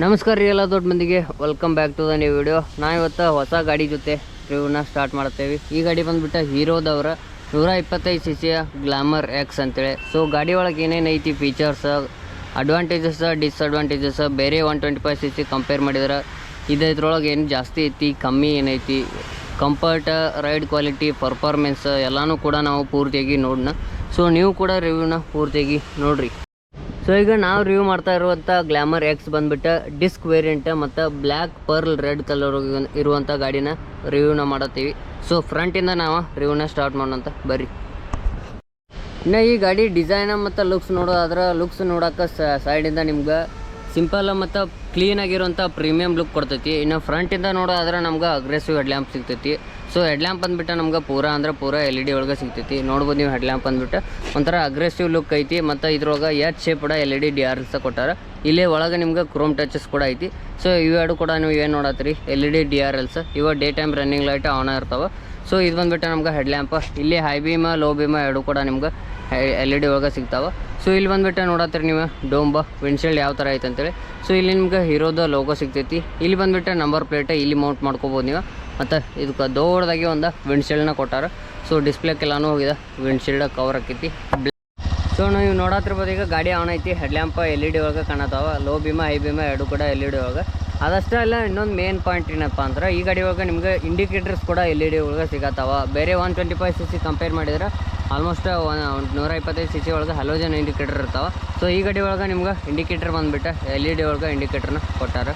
ನಮಸ್ಕಾರ ರೀ ಎಲ್ಲ ದೊಡ್ಡ ಮಂದಿಗೆ, welcome back to the new video. ನಾವು ಇವತ್ತು ಹೊಸ ಗಾಡಿ ಜೊತೆ ರಿವ್ಯೂನ ಸ್ಟಾರ್ಟ್ ಮಾಡ್ತೇವೆ. ಈ ಗಾಡಿ ಬಂದುಬಿಟ್ಟು ಹೀರೋದವರ 125 cc ಗ್ಲಾಮರ್ ಎಕ್ಸ್ ಅಂತೇಳಿ. ಸೊ ಗಾಡಿ ಒಳಗೆ ಏನೇನು ಐತಿ ಫೀಚರ್ಸ್, ಅಡ್ವಾಂಟೇಜಸ್, ಡಿಸ್ಅಡ್ವಾಂಟೇಜಸ್ ಬೇರೆ 125 cc ಕಂಪೇರ್ ಮಾಡಿದ್ರೆ ಇದ್ರೊಳಗೆ ಏನು ಜಾಸ್ತಿ ಐತಿ, ಕಮ್ಮಿ ಏನೈತಿ, ಕಂಫರ್ಟ್, ರೈಡ್ ಕ್ವಾಲಿಟಿ, ಪರ್ಫಾರ್ಮೆನ್ಸ್ ಎಲ್ಲನೂ ಕೂಡ ನಾವು ಪೂರ್ತಿಯಾಗಿ ನೋಡೋಣ. ಸೊ ನೀವು ಕೂಡ ರಿವ್ಯೂನ ಪೂರ್ತಿಯಾಗಿ ನೋಡಿರಿ. ಸೊ ಈಗ ನಾವು ರಿವ್ಯೂ ಮಾಡ್ತಾ ಇರುವಂಥ ಗ್ಲಾಮರ್ ಎಕ್ಸ್ ಬಂದುಬಿಟ್ಟು ಡಿಸ್ಕ್ ವೇರಿಯಂಟ್ ಮತ್ತು ಬ್ಲ್ಯಾಕ್ ಪರ್ಲ್ ರೆಡ್ ಕಲರ್ ಇರುವಂಥ ಗಾಡಿನ ರಿವ್ಯೂನ ಮಾಡತ್ತೀವಿ. ಸೊ ಫ್ರಂಟಿಂದ ನಾವು ರಿವ್ಯೂನ ಸ್ಟಾರ್ಟ್ ಮಾಡೋಂತ ಬರ್ರಿ. ಇನ್ನು ಈ ಗಾಡಿ ಡಿಸೈನ ಮತ್ತು ಲುಕ್ಸ್ ನೋಡೋದಾದ್ರೆ ಲುಕ್ಸ್ ನೋಡೋಕೆ ಸೈಡಿಂದ ನಿಮ್ಗೆ ಸಿಂಪಲ್ ಮತ್ತು ಕ್ಲೀನಾಗಿರುವಂಥ ಪ್ರೀಮಿಯಮ್ ಲುಕ್ ಕೊಡ್ತೈತಿ. ಇನ್ನು ಫ್ರಂಟಿಂದ ನೋಡೋದಾದ್ರೆ ನಮ್ಗೆ ಅಗ್ರೆಸಿವ್ ಹೆಡ್ಲ್ಯಾಂಪ್ ಸಿಗ್ತೈತಿ. ಸೊ ಹೆಡ್ಲ್ಯಾಂಪ್ ಬಂದುಬಿಟ್ಟು ನಮ್ಗೆ ಪೂರಾ LED ಒಳಗೆ ಸಿಗ್ತೈತಿ. ನೋಡ್ಬೋದು ನೀವು, ಹೆಡ್ಲ್ಯಾಂಪ್ ಬಂದುಬಿಟ್ಟು ಒಂಥರ ಅಗ್ರೆಸಿವ್ ಲುಕ್ ಐತಿ. ಮತ್ತು ಇದ್ರೊಳಗೆ ಶೇಪ್ LED DRLs ಕೊಟ್ಟಾರ. ಇಲ್ಲೇ ಒಳಗೆ ನಿಮ್ಗೆ ಕ್ರೋಮ್ ಟಚಸ್ ಕೂಡ ಐತಿ. ಸೊ ಇವೆರಡು ಕೂಡ ನೀವು ಏನು ನೋಡತ್ತೀರಿ, LED DRLs ಇವ day time running light on ಇರ್ತಾವೆ. ಸೊ ಇದು ಬಂದುಬಿಟ್ಟು ನಮ್ಗೆ ಹೆಡ್ಲ್ಯಾಂಪ್. ಇಲ್ಲಿ ಹೈ ಬೀಮ, ಲೋ ಬೀಮ ಎರಡು ಕೂಡ ನಿಮ್ಗೆ LED ಒಳಗೆ ಸಿಗ್ತಾವೆ. ಸೊ ಇಲ್ಲಿ ಬಂದುಬಿಟ್ಟು ನೋಡತ್ತೀರಿ ನೀವು ಡೋಂಬ ವಿಂಡ್ಶೀಲ್ಡ್ ಯಾವ ಥರ ಐತೆ ಅಂತೇಳಿ. ಸೊ ಇಲ್ಲಿ ನಿಮ್ಗೆ ಹೀರೋದ ಲೋಗೋ ಸಿಗ್ತೈತಿ. ಇಲ್ಲಿ ಬಂದುಬಿಟ್ಟು ನಂಬರ್ ಪ್ಲೇಟ್ ಇಲ್ಲಿ ಮೌಂಟ್ ಮಾಡ್ಕೋಬೋದು ನೀವು. ಮತ್ತು ಇದಕ್ಕೆ ದೊಡ್ಡದಾಗಿ ಒಂದು ವಿಂಡ್ಶೀಲ್ಡ್ನ ಕೊಟ್ಟಾರ. ಸೊ ಡಿಸ್ಪ್ಲೇಕ್ಕೆಲ್ಲಾನು ಹೋಗಿದೆ, ವಿಂಡ್ಶೀಲ್ಡ್ ಕವರ್ ಆಕೈತಿ. ಸೊ ನೀವು ನೋಡತ್ತಿರ್ಬೋದು, ಈಗ ಗಾಡಿ ಆನ್ ಐತಿ, ಹೆಡ್ಲ್ಯಾಂಪ್ LED ಒಳಗೆ ಕಾಣತ್ತಾವ. ಲೋ ಬೀಮ, ಹೈ ಬೀಮ ಎರಡು ಕೂಡ LED ಒಳಗೆ. ಅದಷ್ಟೇ ಅಲ್ಲ, ಇನ್ನೊಂದು ಮೇನ್ ಪಾಯಿಂಟ್ ಏನಪ್ಪ ಅಂದ್ರೆ ಈ ಗಾಡಿ ಒಳಗೆ ನಿಮ್ಗೆ ಇಂಡಿಕೇಟರ್ಸ್ ಕೂಡ LED ಒಳಗೆ ಸಿಗತ್ತಾವ. ಬೇರೆ 125 cc ಕಂಪೇರ್ ಮಾಡಿದ್ರೆ ಆಲ್ಮೋಸ್ಟ್ 125 cc ಒಳಗೆ ಹಲೋಜನ್ ಇಂಡಿಕೇಟರ್ ಇರ್ತಾವೆ. ಸೊ ಈ ಗಾಡಿ ಒಳಗೆ ನಿಮ್ಗೆ ಇಂಡಿಕೇಟರ್ ಬಂದುಬಿಟ್ಟು LED ಒಳಗೆ ಇಂಡಿಕೇಟರ್ನ ಕೊಟ್ಟಾರ.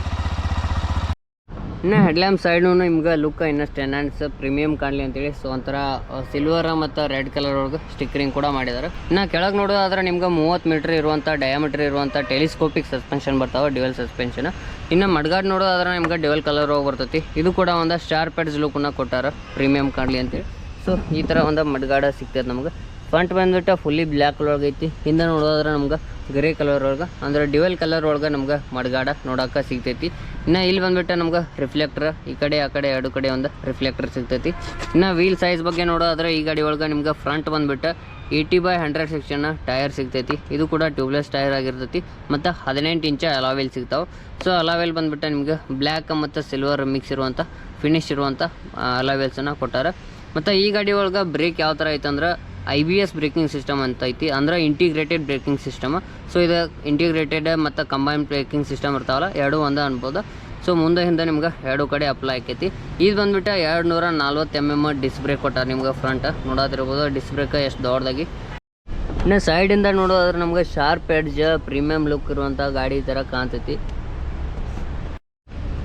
ಇನ್ನು ಹೆಡ್ಲ್ಯಾಂಪ್ ಸೈಡ್ನು ನಿಮ್ಗೆ ಲುಕ್ ಇನ್ನಷ್ಟು ಎನ್ಹಾನ್ಸ್ ಪ್ರೀಮಿಯಮ್ ಕಾಣಲಿ ಅಂತೇಳಿ ಸೊ ಒಂಥರ ಸಿಲ್ವರ್ ಮತ್ತು ರೆಡ್ ಕಲರ್ ಒಳಗೆ ಸ್ಟಿಕ್ಕರಿಂಗ್ ಕೂಡ ಮಾಡಿದ್ದಾರೆ. ಇನ್ನು ಕೆಳಗೆ ನೋಡೋದಾದ್ರೆ ನಿಮ್ಗೆ 30 ಮೀಟರ್ ಇರುವಂಥ ಡಯಾಮೀಟರ್ ಇರುವಂಥ ಟೆಲಿಸ್ಕೋಪಿಕ್ ಸಸ್ಪೆನ್ಷನ್ ಬರ್ತಾವೆ, ಡ್ಯುವೆಲ್ ಸಸ್ಪೆನ್ಷನ್. ಇನ್ನು ಮಡ್ಗಾಡ್ ನೋಡೋದಾದ್ರೆ ನಿಮ್ಗೆ ಡ್ಯುವೆಲ್ ಕಲರ್ ಹೋಗಿ ಬರ್ತೈತಿ. ಇದು ಕೂಡ ಒಂದು ಶಾರ್ಪ್ ಎಡ್ಜ್ ಲುಕ್ನ ಕೊಟ್ಟಾರ, ಪ್ರೀಮಿಯಮ್ ಕಾಣಲಿ ಅಂತೇಳಿ. ಸೊ ಈ ಥರ ಒಂದು ಮಡ್ಗಾಡ ಸಿಗ್ತದೆ ನಮ್ಗೆ. ಫ್ರಂಟ್ ಬಂದುಬಿಟ್ಟು ಫುಲ್ಲಿ ಬ್ಲ್ಯಾಕ್ ಕಲರ್ ಐತಿ. ಹಿಂದೆ ನೋಡೋದಾದ್ರೆ ನಮ್ಗೆ ಗ್ರೇ ಕಲರ್ ಒಳಗೆ ಅಂದರೆ ಡ್ಯುವೆಲ್ ಕಲರ್ ಒಳಗೆ ನಮ್ಗೆ ಮಡ್ಗಾಡ ನೋಡೋಕೆ ಸಿಗ್ತೈತಿ. ಇನ್ನು ಇಲ್ಲಿ ಬಂದುಬಿಟ್ಟು ನಮ್ಗೆ ರಿಫ್ಲೆಕ್ಟರ್ ಈ ಕಡೆ ಆ ಕಡೆ ಎರಡು ಕಡೆ ಒಂದು ರಿಫ್ಲೆಕ್ಟರ್ ಸಿಗ್ತೈತಿ. ಇನ್ನು ವೀಲ್ ಸೈಜ್ ಬಗ್ಗೆ ನೋಡೋದಾದ್ರೆ ಈ ಗಾಡಿ ಒಳಗೆ ನಿಮ್ಗೆ ಫ್ರಂಟ್ ಬಂದುಬಿಟ್ಟು 80/100 ಸೆಕ್ಷನ್ ಟೈರ್ ಸಿಗ್ತೈತಿ. ಇದು ಕೂಡ ಟ್ಯೂಬ್ಲೆಸ್ ಟೈರ್ ಆಗಿರ್ತೈತಿ. ಮತ್ತು 18 ಇಂಚ್ ಅಲಾವೆಲ್ ಸಿಗ್ತಾವೆ. ಸೊ ಅಲಾವೆಲ್ ಬಂದುಬಿಟ್ಟು ನಿಮ್ಗೆ ಬ್ಲ್ಯಾಕ್ ಮತ್ತು ಸಿಲ್ವರ್ ಮಿಕ್ಸ್ ಇರುವಂಥ ಫಿನಿಶ್ ಇರುವಂಥ ಅಲಾವೆಲ್ಸನ್ನು ಕೊಟ್ಟಾರ. ಮತ್ತು ಈ ಗಾಡಿ ಒಳಗೆ ಬ್ರೇಕ್ ಯಾವ ಥರ ಐತೆ ಅಂದ್ರೆ IBS ಬ್ರೇಕಿಂಗ್ ಸಿಸ್ಟಮ್ ಅಂತ ಐತಿ, ಅಂದ್ರೆ ಇಂಟಿಗ್ರೇಟೆಡ್ ಬ್ರೇಕಿಂಗ್ ಸಿಸ್ಟಮ್. ಸೊ ಇದು ಇಂಟಿಗ್ರೇಟೆಡ್ ಮತ್ತು ಕಂಬೈನ್ ಬ್ರೇಕಿಂಗ್ ಸಿಸ್ಟಮ್ ಇರ್ತಾವಲ್ಲ, ಎರಡು ಒಂದೇ ಅನ್ಬೋದು. ಸೊ ಮುಂದೆ ಹಿಂದೆ ನಿಮ್ಗೆ ಎರಡು ಕಡೆ ಅಪ್ಲೈ ಆಕೈತಿ. ಇದು ಬಂದುಬಿಟ್ಟು 240 mm ಡಿಸ್ ಬ್ರೇಕ್ ಕೊಟ್ಟಾರೆ ನಿಮ್ಗೆ. ಫ್ರಂಟ್ ನೋಡೋದಿರ್ಬೋದು ಡಿಸ್ ಬ್ರೇಕ್ ಎಷ್ಟು ದೊಡ್ಡದಾಗಿ. ಇನ್ನು ಸೈಡಿಂದ ನೋಡೋದಾದ್ರೆ ನಮ್ಗೆ ಶಾರ್ಪ್ ಎಡ್ಜ್ ಪ್ರೀಮಿಯಮ್ ಲುಕ್ ಇರುವಂಥ ಗಾಡಿ ಥರ ಕಾಣ್ತೈತಿ.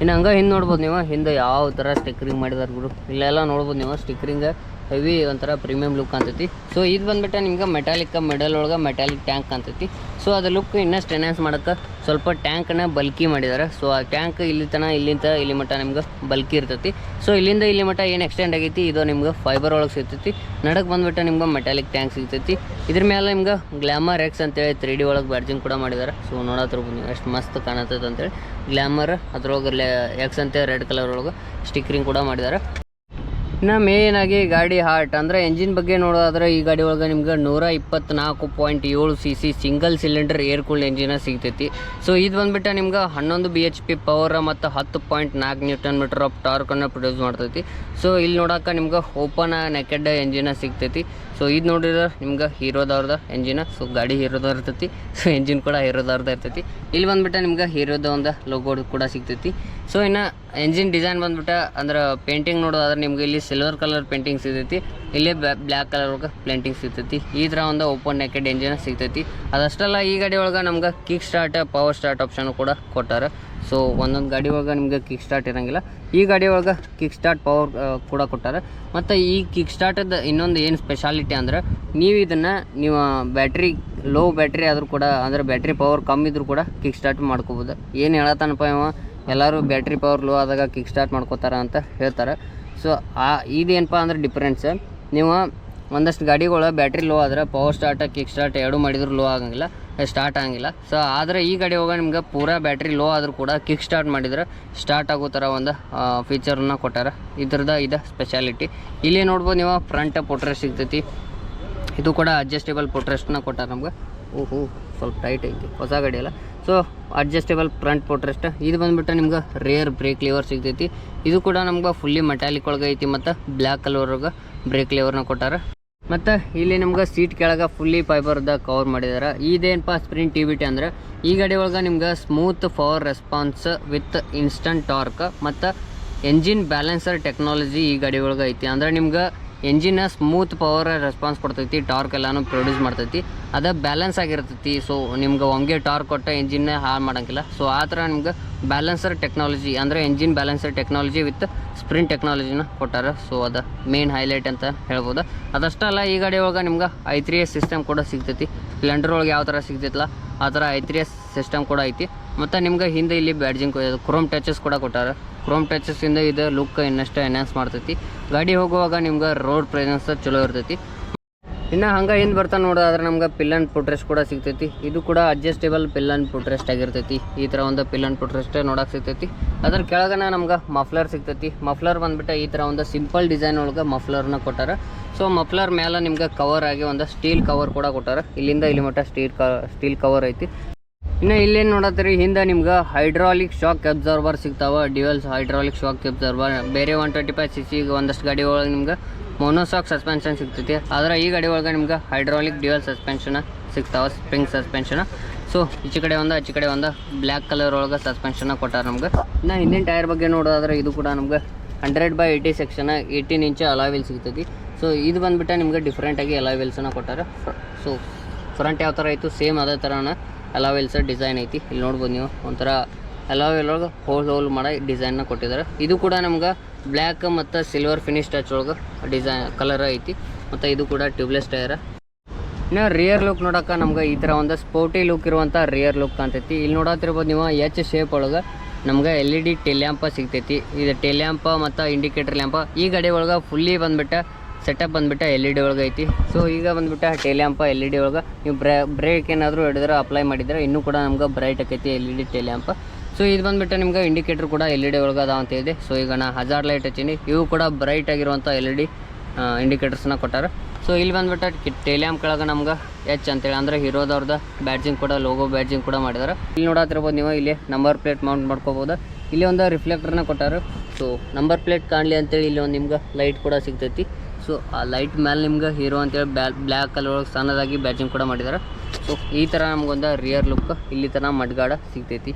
ಇನ್ನು ಹಂಗೆ ಹಿಂದೆ ನೋಡ್ಬೋದು ನೀವು, ಹಿಂದೆ ಯಾವ ಥರ ಸ್ಟಿಕ್ಕರಿಂಗ್ ಮಾಡಿದಾರೆ ಗುರು. ಇಲ್ಲೆಲ್ಲ ನೋಡ್ಬೋದು ನೀವು ಸ್ಟಿಕ್ಕರಿಂಗ್ ಹೆವಿ ಒಂಥರ ಪ್ರೀಮಿಯಮ್ ಲುಕ್ ಕಾಣ್ತೈತಿ. ಸೊ ಇದು ಬಂದುಬಿಟ್ಟು ನಿಮ್ಗೆ ಮೆಟಾಲಿಕ್ ಮಿಡಲ್ ಒಳಗೆ ಮೆಟಾಲಿಕ್ ಟ್ಯಾಂಕ್ ಕಾಣ್ತೈತಿ. ಸೊ ಅದು ಲುಕ್ ಇನ್ನಷ್ಟು ಎನ್ಹಾನ್ಸ್ ಮಾಡೋಕ್ಕೆ ಸ್ವಲ್ಪ ಟ್ಯಾಂಕನ್ನ ಬಲ್ಕಿ ಮಾಡಿದ್ದಾರೆ. ಸೊ ಆ ಟ್ಯಾಂಕ್ ಇಲ್ಲಿಂದ ಇಲ್ಲಿ ಮಟ್ಟ ನಿಮ್ಗೆ ಬಲ್ಕಿ ಇರ್ತೈತಿ. ಸೊ ಇಲ್ಲಿಂದ ಇಲ್ಲಿ ಮಟ್ಟ ಏನು ಎಕ್ಸ್ಟೆಂಡ್ ಆಗೈತಿ ಇದು ನಿಮ್ಗೆ ಫೈಬರ್ ಒಳಗೆ ಸಿಗ್ತೈತಿ. ನಡಕ್ಕೆ ಬಂದುಬಿಟ್ಟು ನಿಮ್ಗೆ ಮೆಟಾಲಿಕ್ ಟ್ಯಾಂಕ್ ಸಿಗ್ತೈತಿ. ಇದ್ರ ಮೇಲೆ ನಿಮ್ಗೆ ಗ್ಲಾಮರ್ ಎಕ್ಸ್ ಅಂತೇಳಿ 3D ಒಳಗೆ ಬ್ಯಾಡ್ಜಿಂಗ್ ಕೂಡ ಮಾಡಿದ್ದಾರೆ. ಸೊ ನೋಡತ್ತಿರ್ಬೋದು ನೀವು ಎಷ್ಟು ಮಸ್ತ್ ಕಾಣತ್ತೈತೆ ಅಂತೇಳಿ. ಗ್ಲಾಮರ್ ಅದ್ರೊಳಗೆ ಎಕ್ಸ್ ಅಂತೇಳಿ ರೆಡ್ ಕಲರ್ ಒಳಗೆ ಸ್ಟಿಕ್ಕರಿಂಗ್ ಕೂಡ ಮಾಡಿದ್ದಾರೆ. ಇನ್ನು ಮೇಯ್ನಾಗಿ ಗಾಡಿ ಹಾರ್ಟ್ ಅಂದರೆ ಎಂಜಿನ್ ಬಗ್ಗೆ ನೋಡೋದಾದ್ರೆ ಈ ಗಾಡಿ ಒಳಗೆ ನಿಮ್ಗೆ 124.7 cc single cylinder air cooled ಎಂಜಿನ ಸಿಗ್ತೈತಿ. ಸೊ ಇದು ಬಂದುಬಿಟ್ಟು ನಿಮ್ಗೆ 11 bhp ಪವರ್ ಮತ್ತು 10.4 Nm ಆಫ್ ಟಾರ್ಕನ್ನು ಪ್ರೊಡ್ಯೂಸ್ ಮಾಡ್ತೈತಿ. ಸೊ ಇಲ್ಲಿ ನೋಡೋಕೆ ನಿಮ್ಗೆ ಓಪನ್ ನೆಕೆಡ್ ಎಂಜಿನ ಸಿಗ್ತೈತಿ. ಸೊ ಇದು ನೋಡಿದ್ರೆ ನಿಮ್ಗೆ ಹೀರೋದವ್ರದ್ದು ಎಂಜಿನ. ಸೊ ಗಾಡಿ ಹೀರೋದವ್ರು ಇರ್ತೈತಿ, ಸೊ ಎಂಜಿನ್ ಕೂಡ ಹೀರೋದವ್ರದ್ದು ಇರ್ತೈತಿ. ಇಲ್ಲಿ ಬಂದುಬಿಟ್ಟು ನಿಮ್ಗೆ ಹೀರೋದ ಒಂದು ಲೋಗೋ ಕೂಡ ಸಿಗ್ತೈತಿ. ಸೊ ಇನ್ನು ಎಂಜಿನ್ ಡಿಸೈನ್ ಬಂದುಬಿಟ್ಟು ಅಂದ್ರೆ ಪೇಂಟಿಂಗ್ ನೋಡೋದಾದ್ರೆ ನಿಮ್ಗೆ ಇಲ್ಲಿ ಸಿಲ್ವರ್ ಕಲರ್ ಪೇಂಟಿಂಗ್ ಸಿಗ್ತೈತಿ. ಇಲ್ಲೇ ಬ್ಲ್ಯಾಕ್ ಕಲರ್ ಒಳಗೆ ಪೇಂಟಿಂಗ್ ಸಿಗ್ತೈತಿ. ಈ ಥರ ಒಂದು ಓಪನ್ ನೆಕೆಡ್ ಎಂಜಿನ್ ಸಿಗ್ತೈತಿ. ಅದಷ್ಟಲ್ಲ, ಈ ಗಾಡಿ ಒಳಗೆ ನಮ್ಗೆ kick start, power start option ಕೂಡ ಕೊಟ್ಟಾರೆ. ಸೊ ಒಂದೊಂದು ಗಾಡಿ ಒಳಗೆ ನಿಮ್ಗೆ ಕಿಕ್ ಸ್ಟಾರ್ಟ್ ಇರೋಂಗಿಲ್ಲ. ಈ ಗಾಡಿ ಒಳಗೆ ಕಿಕ್ ಸ್ಟಾರ್ಟ್ ಪವರ್ ಕೂಡ ಕೊಟ್ಟಾರೆ. ಮತ್ತು ಈ ಕಿಕ್ ಸ್ಟಾರ್ಟದ ಇನ್ನೊಂದು ಏನು ಸ್ಪೆಷಾಲಿಟಿ ಅಂದ್ರೆ ನೀವು ಬ್ಯಾಟ್ರಿ ಲೋ ಬ್ಯಾಟ್ರಿ ಆದರೂ ಕೂಡ ಅಂದರೆ ಬ್ಯಾಟ್ರಿ ಪವರ್ ಕಮ್ಮಿ ಇದ್ರೂ ಕೂಡ ಕಿಕ್ ಸ್ಟಾರ್ಟ್ ಮಾಡ್ಕೋಬೋದು. ಏನು ಹೇಳತ್ತಾನಪ್ಪ ಇವ, ಎಲ್ಲರೂ ಬ್ಯಾಟ್ರಿ ಪವರ್ ಲೋ ಆದಾಗ ಕಿಕ್ ಸ್ಟಾರ್ಟ್ ಮಾಡ್ಕೋತಾರೆ ಅಂತ ಹೇಳ್ತಾರೆ. ಸೊ ಇದೇನಪ್ಪ ಅಂದ್ರೆ ಡಿಫ್ರೆನ್ಸ್, ನೀವು ಒಂದಷ್ಟು ಗಾಡಿಗಳು ಬ್ಯಾಟ್ರಿ ಲೋ ಆದ್ರೆ ಪವರ್ ಸ್ಟಾರ್ಟ್ ಕಿಕ್ ಸ್ಟಾರ್ಟ್ ಎರಡು ಮಾಡಿದ್ರು ಲೋ ಆಗಂಗಿಲ್ಲ, ಸ್ಟಾರ್ಟ್ ಆಗಂಗಿಲ್ಲ. ಸೊ ಆದರೆ ಈ ಗಾಡಿ ಹೋಗ ನಿಮ್ಗೆ ಪೂರಾ ಬ್ಯಾಟ್ರಿ ಲೋ ಆದರೂ ಕೂಡ ಕಿಕ್ ಸ್ಟಾರ್ಟ್ ಮಾಡಿದ್ರೆ ಸ್ಟಾರ್ಟ್ ಆಗೋ ಥರ ಒಂದು ಫೀಚರ್ನ ಕೊಟ್ಟಾರ. ಇದು ಸ್ಪೆಷಾಲಿಟಿ. ಇಲ್ಲಿ ನೋಡ್ಬೋದು ನೀವು ಫ್ರಂಟ್ ಪೊಟ್ರೆಸ್ಟ್ ಸಿಗ್ತೈತಿ. ಇದು ಕೂಡ ಅಡ್ಜಸ್ಟೇಬಲ್ ಪೊಟ್ರೆಸ್ಟ್ನ ಕೊಟ್ಟಾರ ನಮ್ಗೆ. ಓಹೋ ಸ್ವಲ್ಪ ಟೈಟ್ ಐತಿ, ಹೊಸ ಗಾಡಿ ಅಲ್ಲ. So adjustable front footrest. ಇದು ಬಂದುಬಿಟ್ಟು ನಿಮ್ಗೆ ರೇರ್ ಬ್ರೇಕ್ ಲಿವರ್ ಸಿಗ್ತೈತಿ. ಇದು ಕೂಡ ನಮ್ಗೆ ಫುಲ್ಲಿ ಮೆಟಾಲಿಕ್ ಒಳಗೆ ಐತಿ ಮತ್ತು ಬ್ಲ್ಯಾಕ್ ಕಲರ್ ಒಳಗೆ ಬ್ರೇಕ್ ಲಿವರ್ನ ಕೊಟ್ಟಾರ. ಮತ್ತು ಇಲ್ಲಿ ನಮ್ಗೆ ಸೀಟ್ ಕೆಳಗೆ ಫುಲ್ಲಿ ಫೈಬರ್ದ ಕವರ್ ಮಾಡಿದ್ದಾರೆ. ಇದೇನಪ್ಪ ಸ್ಪ್ರಿಂಟ್ ಟಿ ಅಂದರೆ ಈ ಗಾಡಿ ಒಳಗೆ ನಿಮ್ಗೆ smooth power response with instant torque ಮತ್ತು ಎಂಜಿನ್ ಬ್ಯಾಲೆನ್ಸರ್ ಟೆಕ್ನಾಲಜಿ ಈ ಗಾಡಿ ಒಳಗೆ ಐತಿ. ಅಂದರೆ ನಿಮ್ಗೆ ಎಂಜಿನ ಸ್ಮೂತ್ ಪವರ್ ರೆಸ್ಪಾನ್ಸ್ ಕೊಡ್ತೈತಿ, ಟಾರ್ಕ್ ಎಲ್ಲಾನು ಪ್ರೊಡ್ಯೂಸ್ ಮಾಡ್ತೈತಿ, ಅದು ಬ್ಯಾಲೆನ್ಸ್ ಆಗಿರ್ತೈತಿ. ಸೊ ನಿಮ್ಗೆ ಒಮ್ಗೆ ಟಾರ್ಕ್ ಕೊಟ್ಟ ಎಂಜಿನ್ನ ಹಾಳು ಮಾಡೋಂಗಿಲ್ಲ. ಸೊ ಆ ಥರ ನಿಮ್ಗೆ ಬ್ಯಾಲೆನ್ಸರ್ ಟೆಕ್ನಾಲಜಿ ಅಂದರೆ engine balancer technology with sprint ಟೆಕ್ನಾಲಜಿನ ಕೊಟ್ಟಾರ. ಸೊ ಅದು ಮೇನ್ ಹೈಲೈಟ್ ಅಂತ ಹೇಳ್ಬೋದು. ಅದಷ್ಟೇ ಅಲ್ಲ, ಈ ಗಾಡಿ ಒಳಗೆ ನಿಮ್ಗೆ I3S ಸಿಸ್ಟಮ್ ಕೂಡ ಸಿಗ್ತೈತಿ. ಸ್ಪ್ಲೆಂಡರ್ ಒಳಗೆ ಯಾವ ಥರ ಸಿಗ್ತೈತಲ್ಲ ಆ ಥರ I3S ಸಿಸ್ಟಮ್ ಕೂಡ ಐತಿ. ಮತ್ತು ನಿಮ್ಗೆ ಹಿಂದೆ ಇಲ್ಲಿ ಬ್ಯಾಡ್ಜಿಂಗ್ ಕ್ರೋಮ್ ಟಚಸ್ ಕೂಡ ಕೊಟ್ಟಾರ. ಕ್ರೋಮ್ ಟಚಸ್ಸಿಂದ ಇದು ಲುಕ್ ಇನ್ನಷ್ಟು ಎನ್ಹಾನ್ಸ್ ಮಾಡ್ತೈತಿ. ಗಾಡಿ ಹೋಗುವಾಗ ನಿಮ್ಗೆ ರೋಡ್ ಪ್ರೆಸೆನ್ಸ್ ಚಲೋ ಇರ್ತೈತಿ. ಇನ್ನು ಹಂಗೆ ಹಿಂದೆ ಬರ್ತಾ ನೋಡೋದಾದ್ರೆ ನಮ್ಗೆ ಪಿಲ್ಲನ್ ಫುಟ್ರೆಸ್ಟ್ ಕೂಡ ಸಿಗ್ತೈತಿ. ಇದು ಕೂಡ ಅಡ್ಜಸ್ಟೇಬಲ್ ಪಿಲ್ಲನ್ ಫುಟ್ರೆಸ್ಟ್ ಆಗಿರ್ತೈತಿ. ಈ ಥರ ಒಂದು ಪಿಲ್ಲನ್ ಫುಟ್ರೆಸ್ಟ್ ನೋಡೋಕೆ ಸಿಗ್ತೈತಿ. ಅದ್ರ ಕೆಳಗನ ನಮ್ಗೆ ಮಫ್ಲರ್ ಸಿಗ್ತೈತಿ. ಮಫ್ಲರ್ ಬಂದುಬಿಟ್ಟು ಈ ಥರ ಒಂದು ಸಿಂಪಲ್ ಡಿಸೈನ್ ಒಳಗೆ ಮಫ್ಲರ್ನ ಕೊಟ್ಟಾರ. ಸೊ ಮಫ್ಲರ್ ಮೇಲೆ ನಿಮ್ಗೆ ಕವರ್ ಆಗಿ ಒಂದು ಸ್ಟೀಲ್ ಕವರ್ ಕೂಡ ಕೊಟ್ಟಾರ. ಇಲ್ಲಿಂದ ಇಲ್ಲಿ ಮಟ್ಟ ಸ್ಟೀಲ್ ಕವರ್ ಐತಿ. ಇನ್ನು ಇಲ್ಲೇನು ನೋಡತ್ತೀರಿ, ಹಿಂದೆ ನಿಮ್ಗೆ ಹೈಡ್ರಾಲಿಕ್ ಶಾಕ್ ಅಬ್ಸರ್ವರ್ ಸಿಗ್ತಾವೆ. ಡ್ಯುಯಲ್ಸ್ ಹೈಡ್ರಾಲಿಕ್ ಶಾಕ್ ಅಬ್ಸರ್ವರ್. ಬೇರೆ 125cc ಒಂದಷ್ಟು ಗಾಡಿ ಒಳಗೆ ನಿಮ್ಗೆ ಮೊನೋಸಾಕ್ ಸಸ್ಪೆನ್ಷನ್ ಸಿಗ್ತೈತಿ. ಆದರೆ ಈ ಗಾಡಿ ಒಳಗೆ ನಿಮ್ಗೆ ಹೈಡ್ರಾಲಿಕ್ ಡ್ಯುಯಲ್ ಸಸ್ಪೆನ್ಷನ್ ಸಿಗ್ತಾವೆ, ಸ್ಪ್ರಿಂಗ್ ಸಸ್ಪೆನ್ಷನ್. ಸೊ ಈಚೆ ಕಡೆ ಒಂದು ಆಚೆ ಕಡೆ ಒಂದು ಬ್ಲ್ಯಾಕ್ ಕಲರ್ ಒಳಗೆ ಸಸ್ಪೆನ್ಷನ್ನ ಕೊಟ್ಟಾರ ನಮ್ಗೆ. ಇನ್ನು ಹಿಂದಿನ ಟೈರ್ ಬಗ್ಗೆ ನೋಡೋದಾದ್ರೆ ಇದು ಕೂಡ ನಮ್ಗೆ 100/80 ಸೆಕ್ಷನ್ 18 ಇಂಚ್ ಅಲಾಯ್ ವೀಲ್ ಸಿಗ್ತೈತಿ. ಸೊ ಇದು ಬಂದುಬಿಟ್ಟು ನಿಮ್ಗೆ ಡಿಫ್ರೆಂಟಾಗಿ ಅಲಾಯ್ ವೀಲ್ಸನ್ನು ಕೊಟ್ಟಾರ. ಸೊ ಫ್ರಂಟ್ ಯಾವ ಥರ ಇತ್ತು ಸೇಮ್ ಅದೇ ಥರನ ಅಲಾಯ್ ವೀಲ್ಸ್ ಡಿಸೈನ್ ಐತಿ. ಇಲ್ಲಿ ನೋಡ್ಬೋದು ನೀವು, ಒಂಥರ ಅಲಾಯ್ ವೀಲ್ ಒಳಗೆ ಹೋಲ್ ಮಾಡೋ ಡಿಸೈನ್ನ ಕೊಟ್ಟಿದ್ದಾರೆ. ಇದು ಕೂಡ ನಮ್ಗೆ ಬ್ಲ್ಯಾಕ್ ಮತ್ತು ಸಿಲ್ವರ್ ಫಿನಿಶ್ ಟಚ್ ಒಳಗೆ ಡಿಸೈನ್ ಕಲರ್ ಐತಿ. ಮತ್ತು ಇದು ಕೂಡ ಟ್ಯೂಬ್ಲೆಸ್ ಟೈರ್. ಇನ್ನು ರಿಯರ್ ಲುಕ್ ನೋಡೋಕೆ ನಮ್ಗೆ ಈ ಥರ ಒಂದು ಸ್ಪೋರ್ಟಿ ಲುಕ್ ಇರುವಂಥ ರಿಯರ್ ಲುಕ್ ಅಂತೈತಿ. ಇಲ್ಲಿ ನೋಡತ್ತಿರ್ಬೋದು ನೀವು H ಶೇಪ್ ಒಳಗೆ ನಮ್ಗೆ LED ಟೇಲ್ ಲ್ಯಾಂಪ ಸಿಗ್ತೈತಿ. ಇದು ಟೇಲ್ ಲ್ಯಾಂಪ ಮತ್ತು ಇಂಡಿಕೇಟರ್ ಲ್ಯಾಂಪ ಈ ಗಾಡಿ ಒಳಗೆ ಫುಲ್ಲಿ ಬಂದುಬಿಟ್ಟು ಸೆಟಪ್ ಬಂದುಬಿಟ್ಟು LED ಒಳಗೆ ಐತಿ. ಸೊ ಈಗ ಬಂದುಬಿಟ್ಟು ಟೇಲ್ ಲ್ಯಾಂಪ LED ಒಳಗೆ ನೀವು ಬ್ರೇಕ್ ಏನಾದರೂ ಹಿಡಿದ್ರೆ ಅಪ್ಲೈ ಮಾಡಿದರೆ ಇನ್ನೂ ಕೂಡ ನಮ್ಗೆ ಬ್ರೈಟ್ ಆಕೈತಿ LED ಟೇಲ್ ಲ್ಯಾಂಪ. ಸೊ ಇದು ಬಂದುಬಿಟ್ಟು ನಿಮ್ಗೆ ಇಂಡಿಕೇಟರ್ ಕೂಡ LED ಒಳಗೆ ಅದಾವ ಅಂತ ಇದೆ. ಸೊ ಈಗ ನಾ ಹಜಾರ್ ಲೈಟ್ ಹಚ್ಚೀನಿ, ಇವು ಕೂಡ ಬ್ರೈಟ್ ಆಗಿರುವಂಥ LED ಇಂಡಿಕೇಟರ್ಸ್ನ ಕೊಟ್ಟಾರ. ಸೊ ಇಲ್ಲಿ ಬಂದುಬಿಟ್ಟು ಟೇಲ್ ಲ್ಯಾಂಪ್ ಕೆಳಗೆ ನಮ್ಗೆ H ಅಂತೇಳಿ ಅಂದರೆ ಹೀರೋದವ್ರದ್ದು ಬ್ಯಾಡ್ಜಿಂಗ್ ಕೂಡ ಲೋಗೋ ಬ್ಯಾಡ್ಜಿಂಗ್ ಕೂಡ ಮಾಡಿದ್ದಾರೆ. ಇಲ್ಲಿ ನೋಡತ್ತಿರ್ಬೋದು ನೀವು, ಇಲ್ಲಿ ನಂಬರ್ ಪ್ಲೇಟ್ ಮೌಂಟ್ ಮಾಡ್ಕೋಬೋದು. ಇಲ್ಲಿ ಒಂದು ರಿಫ್ಲೆಕ್ಟರ್ನ ಕೊಟ್ಟಾರ. ಸೊ ನಂಬರ್ ಪ್ಲೇಟ್ ಕಾಣಲಿ ಅಂತೇಳಿ ಇಲ್ಲಿ ಒಂದು ನಿಮ್ಗೆ ಲೈಟ್ ಕೂಡ ಸಿಗ್ತೈತಿ. ಸೊ ಆ ಲೈಟ್ ಮೇಲೆ ನಿಮ್ಗೆ ಹೀರೋ ಅಂತೇಳಿ ಬ್ಲ್ಯಾಕ್ ಕಲರ್ ಒಳಗೆ ಸಣ್ಣದಾಗಿ ಬ್ಯಾಡ್ಜಿಂಗ್ ಕೂಡ ಮಾಡಿದ್ದಾರೆ. ಸೊ ಈ ಥರ ನಮ್ಗೊಂದು ರಿಯರ್ ಲುಕ್ ಇಲ್ಲಿ ತನಕ ಮಡ್ಗಾಡ ಸಿಗ್ತೈತಿ.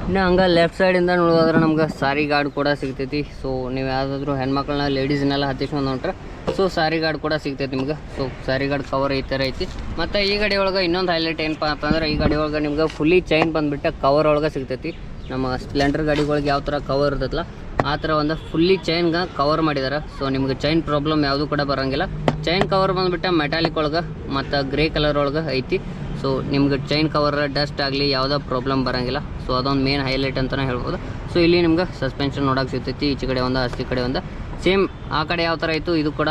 ಇನ್ನು ಹಂಗೆ ಲೆಫ್ಟ್ ಸೈಡಿಂದ ನೋಡೋದಾದ್ರೆ ನಮ್ಗೆ ಸಾರಿ ಗಾರ್ಡ್ ಕೂಡ ಸಿಗ್ತೈತಿ. ಸೊ ನೀವು ಯಾವುದಾದ್ರೂ ಹೆಣ್ಮಕ್ಳನ್ನ ಲೇಡೀಸ್ನೆಲ್ಲ ಹತ್ತಿಸ್ಕೊಂಡು ಹೊಂಟ್ರೆ ಸೊ ಸಾರಿ ಗಾರ್ಡ್ ಕೂಡ ಸಿಗ್ತೈತಿ ನಿಮ್ಗೆ. ಸೊ ಸಾರಿ ಗಾರ್ಡ್ ಕವರ್ ಈ ಥರ ಐತಿ. ಮತ್ತು ಈ ಗಾಡಿ ಒಳಗೆ ಇನ್ನೊಂದು ಹೈಲೈಟ್ ಏನಪ್ಪ ಅಂತಂದ್ರೆ ಈ ಗಾಡಿ ಒಳಗೆ ನಿಮ್ಗೆ ಫುಲ್ಲಿ ಚೈನ್ ಬಂದುಬಿಟ್ಟು ಕವರ್ ಒಳಗೆ ಸಿಗ್ತೈತಿ. ನಮ್ಮ ಸ್ಪ್ಲೆಂಡರ್ ಗಾಡಿಗಳಿಗೆ ಯಾವ ಥರ ಕವರ್ ಇರ್ತೈತಲ್ಲ ಆ ಥರ ಒಂದು ಫುಲ್ಲಿ ಚೈನ್ಗೆ ಕವರ್ ಮಾಡಿದ್ದಾರೆ. ಸೊ ನಿಮ್ಗೆ ಚೈನ್ ಪ್ರಾಬ್ಲಮ್ ಯಾವುದೂ ಕೂಡ ಬರೋಂಗಿಲ್ಲ. ಚೈನ್ ಕವರ್ ಬಂದುಬಿಟ್ಟು ಮೆಟಾಲಿಕ್ ಒಳಗೆ ಮತ್ತು ಗ್ರೇ ಕಲರ್ ಒಳಗೆ ಐತಿ. ಸೊ ನಿಮ್ಗೆ ಚೈನ್ ಕವರ್ ಡಸ್ಟ್ ಆಗಲಿ ಯಾವುದೋ ಪ್ರಾಬ್ಲಮ್ ಬರೋಂಗಿಲ್ಲ. ಸೊ ಅದೊಂದು ಮೇನ್ ಹೈಲೈಟ್ ಅಂತಲೇ ಹೇಳ್ಬೋದು. ಸೊ ಇಲ್ಲಿ ನಿಮ್ಗೆ ಸಸ್ಪೆನ್ಷನ್ ನೋಡೋಕೆ ಸಿಗ್ತೈತಿ. ಈಚೆ ಕಡೆ ಒಂದು ಆಸ್ತಿ ಕಡೆ ಒಂದು ಸೇಮ್ ಆ ಕಡೆ ಯಾವ ಥರ ಇತ್ತು ಇದು ಕೂಡ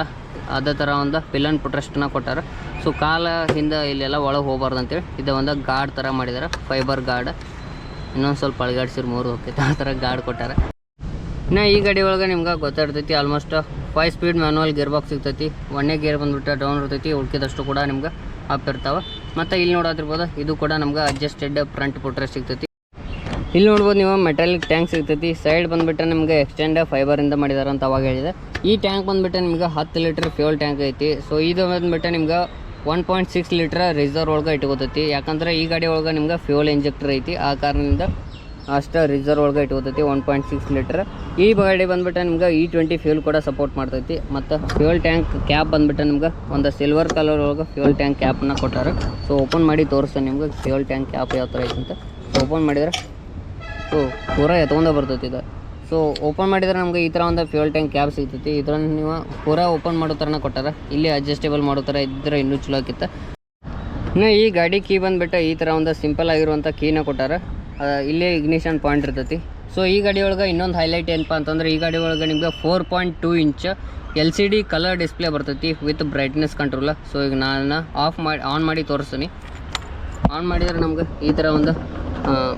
ಅದೇ ಥರ ಒಂದು ಪಿಲ್ಲನ್ ಫುಟ್ರೆಸ್ಟನ್ನ ಕೊಟ್ಟಾರ. ಸೊ ಕಾಲ ಹಿಂದೆ ಇಲ್ಲೆಲ್ಲ ಒಳಗೆ ಹೋಗ್ಬಾರ್ದು ಅಂತೇಳಿ ಇದು ಒಂದು ಗಾರ್ಡ್ ಥರ ಮಾಡಿದ್ದಾರೆ, ಫೈಬರ್ ಗಾರ್ಡ್. ಇನ್ನೊಂದು ಸ್ವಲ್ಪ ಅಳಗಾಡ್ಸಿರು ಮೂರು ಹೋಗ್ತೈತೆ ಆ ಥರ ಗಾರ್ಡ್ ಕೊಟ್ಟಾರ. ಇನ್ನು ಈ ಗಾಡಿ ಒಳಗೆ ನಿಮ್ಗೆ ಗೊತ್ತಿರ್ತೈತಿ almost 5 speed manual gear box ಸಿಗ್ತೈತಿ. 1ನೇ ಗೇರ್ ಬಂದುಬಿಟ್ಟು ಡೌನ್ ಇರ್ತೈತಿ, ಉಳ್ಕಿದಷ್ಟು ಕೂಡ ನಿಮ್ಗೆ ಅಪ್ ಇರ್ತಾವೆ. ಮತ್ತು ಇಲ್ಲಿ ನೋಡೋದಿರ್ಬೋದು ಇದು ಕೂಡ ನಮ್ಗೆ ಅಡ್ಜಸ್ಟೆಡ್ ಫ್ರಂಟ್ ಫುಟ್ರೆಸ್ಟ್ ಸಿಗ್ತೈತಿ. ಇಲ್ಲಿ ನೋಡ್ಬೋದು ನೀವು ಮೆಟಾಲಿಕ್ ಟ್ಯಾಂಕ್ ಸಿಗ್ತೈತಿ. ಸೈಡ್ ಬಂದುಬಿಟ್ಟು ನಿಮಗೆ ಎಕ್ಸ್ಟೆಂಡ್ ಫೈಬರಿಂದ ಮಾಡಿದಾರೆ ಅಂತ ಅವಾಗ ಹೇಳಿದೆ. ಈ ಟ್ಯಾಂಕ್ ಬಂದುಬಿಟ್ಟು ನಿಮ್ಗೆ 10 ಲೀಟ್ರ್ ಫ್ಯೂಲ್ ಟ್ಯಾಂಕ್ ಐತಿ. ಸೊ ಇದು ಬಂದುಬಿಟ್ಟು ನಿಮ್ಗೆ 1.6 ಲೀಟ್ರ್ ರಿಸರ್ವ್ ಒಳಗೆ ಇಟ್ಕೋತೈತಿ. ಯಾಕಂದ್ರೆ ಈ ಗಾಡಿ ಒಳಗೆ ನಿಮ್ಗೆ ಫ್ಯೂಲ್ ಇಂಜೆಕ್ಟರ್ ಐತಿ, ಆ ಕಾರಣದಿಂದ ಅಷ್ಟು ರಿಸರ್ವ್ ಒಳಗೆ ಇಟ್ಕೋತೈತಿ 1.6 ಲೀಟ್ರ್. ಈ ಗಾಡಿ ಬಂದುಬಿಟ್ಟು ನಿಮ್ಗೆ E20 ಫ್ಯೂಲ್ ಕೂಡ ಸಪೋರ್ಟ್ ಮಾಡ್ತೈತಿ. ಮತ್ತು ಫ್ಯೂಲ್ ಟ್ಯಾಂಕ್ ಕ್ಯಾಪ್ ಬಂದುಬಿಟ್ಟು ನಿಮ್ಗೆ ಒಂದು ಸಿಲ್ವರ್ ಕಲರ್ ಒಳಗೆ ಫ್ಯೂಲ್ ಟ್ಯಾಂಕ್ ಕ್ಯಾಪನ್ನ ಕೊಟ್ಟಾರೆ. ಸೊ ಓಪನ್ ಮಾಡಿ ತೋರಿಸ್ತಾನೆ ನಿಮ್ಗೆ ಫ್ಯೂಲ್ ಟ್ಯಾಂಕ್ ಕ್ಯಾಪ್ ಯಾವ ಥರ ಐತಿ ಅಂತ. ಸೊ ಓಪನ್ ಮಾಡಿದ್ರೆ ಸೊ ಪೂರ ಎತ್ಕೊಂಡ ಬರ್ತೈತಿ ಇದು. ಸೊ ಓಪನ್ ಮಾಡಿದ್ರೆ ನಮ್ಗೆ ಈ ಥರ ಒಂದು ಫ್ಯೂಲ್ ಟ್ಯಾಂಕ್ ಕ್ಯಾಪ್ ಸಿಗ್ತೈತಿ. ಇದನ್ನು ನೀವು ಪೂರ ಓಪನ್ ಮಾಡೋ ಥರನ ಕೊಟ್ಟಾರ. ಇಲ್ಲಿ ಅಡ್ಜಸ್ಟೇಬಲ್ ಮಾಡೋ ಥರ ಇದ್ದರೆ ಇನ್ನೂ ಚಲೋ ಆಕಿತ್ತು. ಇನ್ನು ಈ ಗಾಡಿ ಕೀ ಬಂದುಬಿಟ್ಟು ಈ ಥರ ಒಂದು ಸಿಂಪಲ್ ಆಗಿರುವಂಥ ಕೀನ ಕೊಟ್ಟಾರ. ಇಲ್ಲೇ ಇಗ್ನಿಷನ್ ಪಾಯಿಂಟ್ ಇರ್ತೈತಿ. ಸೊ ಈ ಗಾಡಿ ಒಳಗೆ ಇನ್ನೊಂದು ಹೈಲೈಟ್ ಏನಪ್ಪ ಅಂತಂದ್ರೆ ಈ ಗಾಡಿ ಒಳಗೆ ನಿಮ್ಗೆ 4.2 ಇಂಚ್ LCD ಕಲರ್ ಡಿಸ್ಪ್ಲೇ ಬರ್ತೈತಿ ವಿತ್ ಬ್ರೈಟ್ನೆಸ್ ಕಂಟ್ರೋಲ್. ಸೊ ಈಗ ನಾನು ಆನ್ ಮಾಡಿ ತೋರಿಸ್ತೀನಿ. ಆನ್ ಮಾಡಿದ್ರೆ ನಮ್ಗೆ ಈ ಥರ ಒಂದು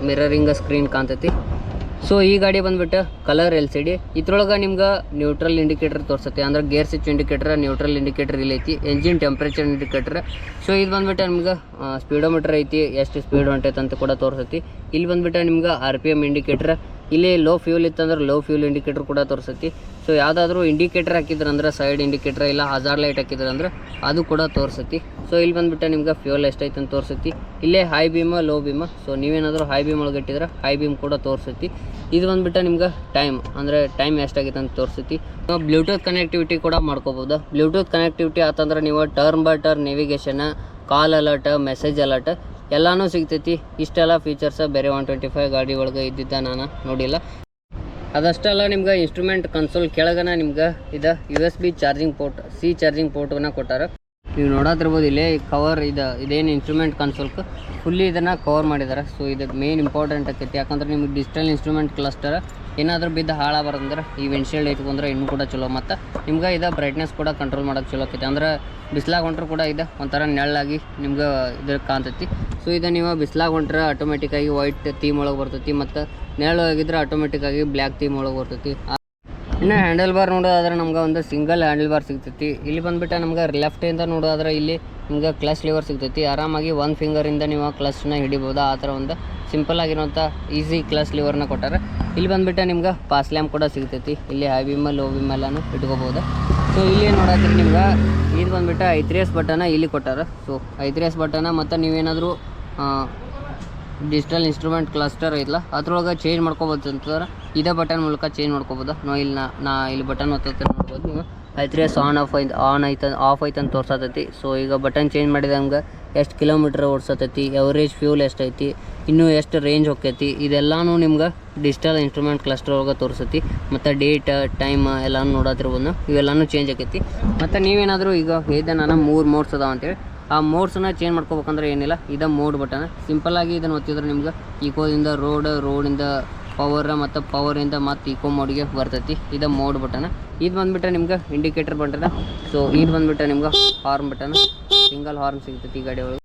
ಮಿರರಿಂಗ್ ಸ್ಕ್ರೀನ್ ಕಾಣ್ತೈತಿ. ಸೊ ಈ ಗಾಡಿ ಬಂದುಬಿಟ್ಟು ಕಲರ್ LCD. ಇದ್ರೊಳಗೆ ನಿಮ್ಗೆ ನ್ಯೂಟ್ರಲ್ ಇಂಡಿಕೇಟರ್ ತೋರಿಸುತ್ತೆ, ಅಂದ್ರೆ gear switch indicator, neutral indicator ಇಲ್ಲಿ ಐತಿ, ಎಂಜಿನ್ ಟೆಂಪ್ರೇಚರ್ ಇಂಡಿಕೇಟರ್. ಸೊ ಇದು ಬಂದುಬಿಟ್ಟು ನಿಮ್ಗೆ ಸ್ಪೀಡೋಮೀಟರ್ ಐತಿ, ಎಷ್ಟು ಸ್ಪೀಡ್ ಹೊಂಟೈತೆ ಅಂತ ಕೂಡ ತೋರಿಸತಿ. ಇಲ್ಲಿ ಬಂದುಬಿಟ್ಟು ನಿಮ್ಗೆ RPM ಇಂಡಿಕೇಟರ್, ಇಲ್ಲಿ ಲೋ ಫ್ಯೂಲ್ ಇತ್ತಂದ್ರೆ ಲೋ ಫ್ಯೂಲ್ ಇಂಡಿಕೇಟರ್ ಕೂಡ ತೋರಿಸತಿ. ಸೊ ಯಾವುದಾದ್ರೂ ಇಂಡಿಕೇಟರ್ ಹಾಕಿದ್ರಂದ್ರೆ ಸೈಡ್ ಇಂಡಿಕೇಟರ್ ಇಲ್ಲ ಹಜಾರ್ ಲೈಟ್ ಹಾಕಿದ್ರಂದ್ರೆ ಅದು ಕೂಡ ತೋರಿಸತಿ. ಸೊ ಇಲ್ಲಿ ಬಂದುಬಿಟ್ಟು ನಿಮ್ಗೆ ಫ್ಯೂಲ್ ಎಷ್ಟೈತೆ ಅಂತ ತೋರಿಸತಿ. ಇಲ್ಲೇ ಹೈ ಬೀಮ ಲೋ ಬೀಮ. ಸೊ ನೀವೇನಾದರೂ ಹೈ ಬೀಮ್ ಒಳಗೆ ಇಟ್ಟಿದ್ರೆ ಹೈ ಬೀಮ್ ಕೂಡ ತೋರಿಸತಿ. ಇದು ಬಂದುಬಿಟ್ಟು ನಿಮ್ಗೆ ಟೈಮ್, ಅಂದರೆ ಟೈಮ್ ಎಷ್ಟಾಗೈತೆ ಅಂತ ತೋರಿಸತಿ. ನಾವು ಬ್ಲೂಟೂತ್ ಕನೆಕ್ಟಿವಿಟಿ ಕೂಡ ಮಾಡ್ಕೋಬೋದು. ಬ್ಲೂಟೂತ್ ಕನೆಕ್ಟಿವಿಟಿ ಆತಂದ್ರೆ ನೀವು turn by turn navigation, call alert, message alert ಎಲ್ಲನೂ ಸಿಗ್ತೈತಿ. ಇಷ್ಟೆಲ್ಲ ಫೀಚರ್ಸ್ ಬೇರೆ 125 ಗಾಡಿ ಒಳಗೆ ಇದ್ದಿದ್ದ ನಾನು ನೋಡಿಲ್ಲ. ಅದಷ್ಟಲ್ಲ ನಿಮ್ಗೆ ಇನ್ಸ್ಟ್ರೂಮೆಂಟ್ ಕನ್ಸೋಲ್ ಕೆಳಗನ ನಿಮ್ಗೆ ಇದು USB charging port, C charging ಪೋರ್ಟನ್ನು ಕೊಟ್ಟಾರ. ನೀವು ನೋಡತ್ತಿರ್ಬೋದು ಇಲ್ಲೇ ಕವರ್ ಇದೇನು ಇನ್ಸ್ಟ್ರೂಮೆಂಟ್ ಕನ್ಸೋಲ್ಗೆ ಫುಲ್ಲಿ ಇದನ್ನು ಕವರ್ ಮಾಡಿದ್ದಾರೆ. ಸೊ ಇದು ಮೇನ್ ಇಂಪಾರ್ಟೆಂಟ್ ಆಕೈತಿ, ಯಾಕಂದ್ರೆ ನಿಮ್ಗೆ ಡಿಜಿಟಲ್ ಇನ್ಸ್ಟ್ರೂಮೆಂಟ್ ಕ್ಲಸ್ಟರ್ ಏನಾದರೂ ಬಿದ್ದು ಹಾಳಾಗ್ಬಾರ್ದಂದ್ರೆ ಈ ವಿಂಡ್ಶೀಲ್ಡ್ ಇಟ್ಕೊಂಡ್ರೆ ಇನ್ನೂ ಕೂಡ ಚಲೋ. ಮತ್ತು ನಿಮ್ಗೆ ಇದು ಬ್ರೈಟ್ನೆಸ್ ಕೂಡ ಕಂಟ್ರೋಲ್ ಮಾಡೋಕ್ಕೆ ಚಲೋ ಆಕೈತಿ. ಅಂದ್ರೆ ಬಿಸ್ಲಾಗ ಹೊಂಟ್ರು ಕೂಡ ಇದು ಒಂಥರ ನೆಳ್ಳಾಗಿ ನಿಮ್ಗೆ ಇದು ಕಾಣ್ತೈತಿ. ಸೊ ಇದು ನೀವು ಬಿಸ್ಲಾಗ ಹೊಂಟ್ರೆ ಆಟೋಮೆಟಿಕ್ಕಾಗಿ ವೈಟ್ ಥೀಮ್ ಒಳಗೆ ಬರ್ತೈತಿ, ಮತ್ತು ನೆರಳು ಆಗಿದ್ರೆ ಆಟೋಮೆಟಿಕ್ಕಾಗಿ ಬ್ಲ್ಯಾಕ್ ಥೀಮ್ ಒಳಗೆ ಬರ್ತೈತಿ. ಇನ್ನು ಹ್ಯಾಂಡಲ್ ಬಾರ್ ನೋಡೋದಾದ್ರೆ ನಮ್ಗೆ ಒಂದು ಸಿಂಗಲ್ ಹ್ಯಾಂಡಲ್ ಬಾರ್ ಸಿಗ್ತೈತಿ. ಇಲ್ಲಿ ಬಂದುಬಿಟ್ಟು ನಮ್ಗೆ ಲೆಫ್ಟಿಂದ ನೋಡೋದಾದ್ರೆ ಇಲ್ಲಿ ನಿಮ್ಗೆ ಕ್ಲಚ್ ಲಿವರ್ ಸಿಗ್ತೈತಿ. ಆರಾಮಾಗಿ ಒಂದು ಫಿಂಗರಿಂದ ನೀವು ಕ್ಲಚ್ನ ಹಿಡಿಬೋದು. ಆ ಥರ ಒಂದು ಸಿಂಪಲ್ ಆಗಿರೋಂಥ ಈಸಿ ಕ್ಲಚ್ ಲಿವರ್ನ ಕೊಟ್ಟಾರೆ. ಇಲ್ಲಿ ಬಂದುಬಿಟ್ಟು ನಿಮ್ಗೆ ಪಾಸ್ ಲ್ಯಾಂಪ್ ಕೂಡ ಸಿಗ್ತೈತಿ. ಇಲ್ಲಿ ಹೈ ಬೀಮ್ ಲೋ ಬೀಮ್ ಎಲ್ಲನೂ ಇಟ್ಕೋಬೋದು. ಸೊ ಇಲ್ಲಿ ನೋಡೋದ್ರಿ ನಿಮ್ಗೆ ಇದು ಬಂದುಬಿಟ್ಟು I3S ಬಟನ ಇಲ್ಲಿ ಕೊಟ್ಟಾರೆ. ಸೊ I3S ಬಟನ ಮತ್ತು ನೀವೇನಾದರೂ ಡಿಜಿಟಲ್ ಇನ್ಸ್ಟ್ರೂಮೆಂಟ್ ಕ್ಲಸ್ಟರ್ ಐತಲ್ಲ ಅದ್ರೊಳಗೆ ಚೇಂಜ್ ಮಾಡ್ಕೋಬೋದು ಅಂತಂದ್ರೆ ಇದೇ ಬಟನ್ ಮೂಲಕ ಚೇಂಜ್ ಮಾಡ್ಕೋಬೋದು. ಇಲ್ಲಿ ಬಟನ್ ಒತ್ತತ್ತೆ ನೋಡ್ಬೋದು ನೀವು. I3S ಆನ್ ಐತೆ ಅಂತ ತೋರ್ಸತೈತಿ. ಸೊ ಈಗ ಬಟನ್ ಚೇಂಜ್ ಮಾಡಿದಂಗೆ ಎಷ್ಟು ಕಿಲೋಮೀಟ್ರ್ ಓಡಿಸತೈತಿ, ಎವರೇಜ್ ಫ್ಯೂಲ್ ಎಷ್ಟೈತಿ, ಇನ್ನೂ ಎಷ್ಟು ರೇಂಜ್ ಹೋಗ್ತೈತಿ, ಇದೆಲ್ಲನೂ ನಿಮ್ಗೆ ಡಿಜಿಟಲ್ ಇನ್ಸ್ಟ್ರೂಮೆಂಟ್ ಕ್ಲಸ್ಟರ್ ಒಳಗೆ ತೋರಿಸತಿ. ಮತ್ತು ಡೇಟ್ ಟೈಮ್ ಎಲ್ಲನೂ ನೋಡತ್ತಿರ್ಬೋದು. ಇವೆಲ್ಲನೂ ಚೇಂಜ್ ಆಕೈತಿ. ಮತ್ತು ನೀವೇನಾದರೂ ಈಗ ಹೇಳಿದೆ ನಾನು 3 ಮೋಡ್ಸ್ ಅದಾವ ಅಂತೇಳಿ, ಆ ಮೋಡ್ಸನ್ನ ಚೇಂಜ್ ಮಾಡ್ಕೋಬೇಕಂದ್ರೆ ಏನಿಲ್ಲ, ಇದು ಮೋಡ್ ಬಟನ್. ಸಿಂಪಲ್ಲಾಗಿ ಇದನ್ನು ಒತ್ತಿದ್ರೆ ನಿಮ್ಗೆ ಈಕೋದಿಂದ ರೋಡಿಂದ ಪವರ್ ಮತ್ತು ಪವರಿಂದ ಮತ್ತು ಈಕೋ ಮೋಡ್ಗೆ ಬರ್ತೈತಿ. ಇದು ಮೋಡ್ ಬಟನ್. ಇದು ಬಂದುಬಿಟ್ಟು ನಿಮ್ಗೆ ಇಂಡಿಕೇಟರ್ ಬಟನ್. ಸೊ ಇದು ಬಂದುಬಿಟ್ಟು ನಿಮ್ಗೆ ಹಾರ್ನ್ ಬಟನ್, ಸಿಂಗಲ್ ಹಾರ್ನ್ ಸಿಗ್ತೈತಿ ಈ ಗಾಡಿ ಒಳಗೆ.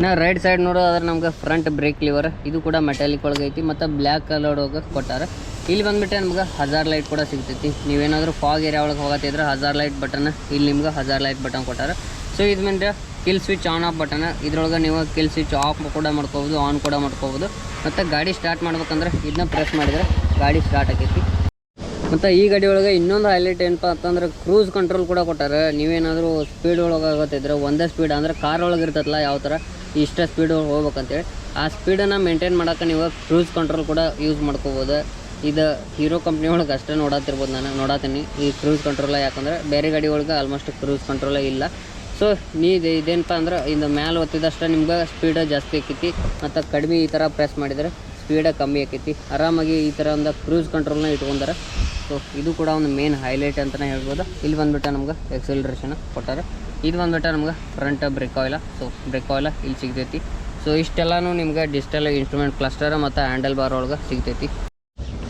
ನಾ ರೈಟ್ ಸೈಡ್ ನೋಡೋದಾದ್ರೆ ನಮ್ಗೆ ಫ್ರಂಟ್ ಬ್ರೇಕ್ ಲಿವರ್, ಇದು ಕೂಡ ಮೆಟಾಲಿಕ್ ಒಳಗೆ ಐತಿ ಮತ್ತು ಬ್ಲ್ಯಾಕ್ ಕಲರ್ ಒಳಗೆ ಕೊಟ್ಟಾರೆ. ಇಲ್ಲಿ ಬಂದುಬಿಟ್ಟು ನಮ್ಗೆ ಹಜಾರ್ ಲೈಟ್ ಕೂಡ ಸಿಗ್ತೈತಿ. ನೀವೇನಾದರೂ ಫಾಗ್ ಏರಿಯಾ ಒಳಗೆ ಹೋಗತ್ತಿದ್ರೆ ಹಜಾರ್ ಲೈಟ್ ಬಟನ್, ಇಲ್ಲಿ ನಿಮ್ಗೆ ಹಜಾರ್ ಲೈಟ್ ಬಟನ್ ಕೊಟ್ಟಾರೆ. ಸೊ ಇದು ಬಂದರೆ kill switch on off button. ಇದ್ರೊಳಗೆ ನೀವು ಕಿಲ್ ಸ್ವಿಚ್ ಆಫ್ ಕೂಡ ಮಾಡ್ಕೋಬೋದು, ಆನ್ ಕೂಡ ಮಾಡ್ಕೋಬೋದು. ಮತ್ತು ಗಾಡಿ ಸ್ಟಾರ್ಟ್ ಮಾಡ್ಬೇಕಂದ್ರೆ ಇದನ್ನ ಪ್ರೆಸ್ ಮಾಡಿದರೆ ಗಾಡಿ ಸ್ಟಾರ್ಟ್ ಆಕೈತಿ. ಮತ್ತು ಈ ಗಾಡಿ ಒಳಗೆ ಇನ್ನೊಂದು ಹೈಲೈಟ್ ಏನಪ್ಪ ಅಂತಂದ್ರೆ ಕ್ರೂಸ್ ಕಂಟ್ರೋಲ್ ಕೂಡ ಕೊಟ್ಟಾರೆ. ನೀವೇನಾದರೂ ಸ್ಪೀಡ್ ಒಳಗೆ ಆಗುತ್ತಿದ್ರೆ ಒಂದೇ ಸ್ಪೀಡ್ ಅಂದರೆ ಕಾರ್ ಒಳಗೆ ಇರ್ತೈತಲ್ಲ ಯಾವ ಥರ ಇಷ್ಟ ಸ್ಪೀಡ್ ಒಳಗೆ ಹೋಗ್ಬೇಕಂತೇಳಿ ಆ ಸ್ಪೀಡನ್ನು ಮೇಂಟೈನ್ ಮಾಡೋಕೆ ನೀವು ಕ್ರೂಸ್ ಕಂಟ್ರೋಲ್ ಕೂಡ ಯೂಸ್ ಮಾಡ್ಕೋಬೋದು. ಇದು ಹೀರೋ ಕಂಪ್ನಿ ಒಳಗೆ ಅಷ್ಟೇ ನೋಡತ್ತಿರ್ಬೋದು, ನಾನು ನೋಡತ್ತೀನಿ ಈ ಕ್ರೂಸ್ ಕಂಟ್ರೋಲ. ಯಾಕಂದರೆ ಬೇರೆ ಗಾಡಿ ಒಳಗೆ ಆಲ್ಮೋಸ್ಟ್ ಕ್ರೂಸ್ ಕಂಟ್ರೋಲೇ ಇಲ್ಲ. ಸೊ ಇದೇನಪ್ಪ ಅಂದ್ರೆ ಇದು ಮ್ಯಾಲೆ ಒತ್ತಿದಷ್ಟು ನಿಮ್ಗೆ ಸ್ಪೀಡ ಜಾಸ್ತಿ ಆಕೈತಿ, ಮತ್ತು ಕಡಿಮೆ ಈ ಥರ ಪ್ರೆಸ್ ಮಾಡಿದರೆ ಸ್ಪೀಡ ಕಮ್ಮಿ ಆಕೈತಿ. ಆರಾಮಾಗಿ ಈ ಥರ ಒಂದು ಕ್ರೂಸ್ ಕಂಟ್ರೋಲ್ನ ಇಟ್ಕೊಂಡಾರೆ. ಸೊ ಇದು ಕೂಡ ಒಂದು ಮೇನ್ ಹೈಲೈಟ್ ಅಂತಲೇ ಹೇಳ್ಬೋದು. ಇಲ್ಲಿ ಬಂದುಬಿಟ್ಟು ನಮ್ಗೆ ಎಕ್ಸೆಲರೇಷನ್ ಕೊಟ್ಟಾರೆ. ಇದು ಬಂದುಬಿಟ್ಟು ನಮ್ಗೆ ಫ್ರಂಟ್ ಬ್ರೇಕ್ ಆಯಿಲ. ಸೊ ಬ್ರೇಕ್ ಆಯಿಲ ಇಲ್ಲಿ ಸಿಗ್ತೈತಿ. ಸೊ ಇಷ್ಟೆಲ್ಲನೂ ನಿಮ್ಗೆ ಡಿಜಿಟಲ್ ಇನ್ಸ್ಟ್ರೂಮೆಂಟ್ ಕ್ಲಸ್ಟರ್ ಮತ್ತು ಹ್ಯಾಂಡಲ್ ಬಾರ್ ಒಳಗೆ ಸಿಗ್ತೈತಿ.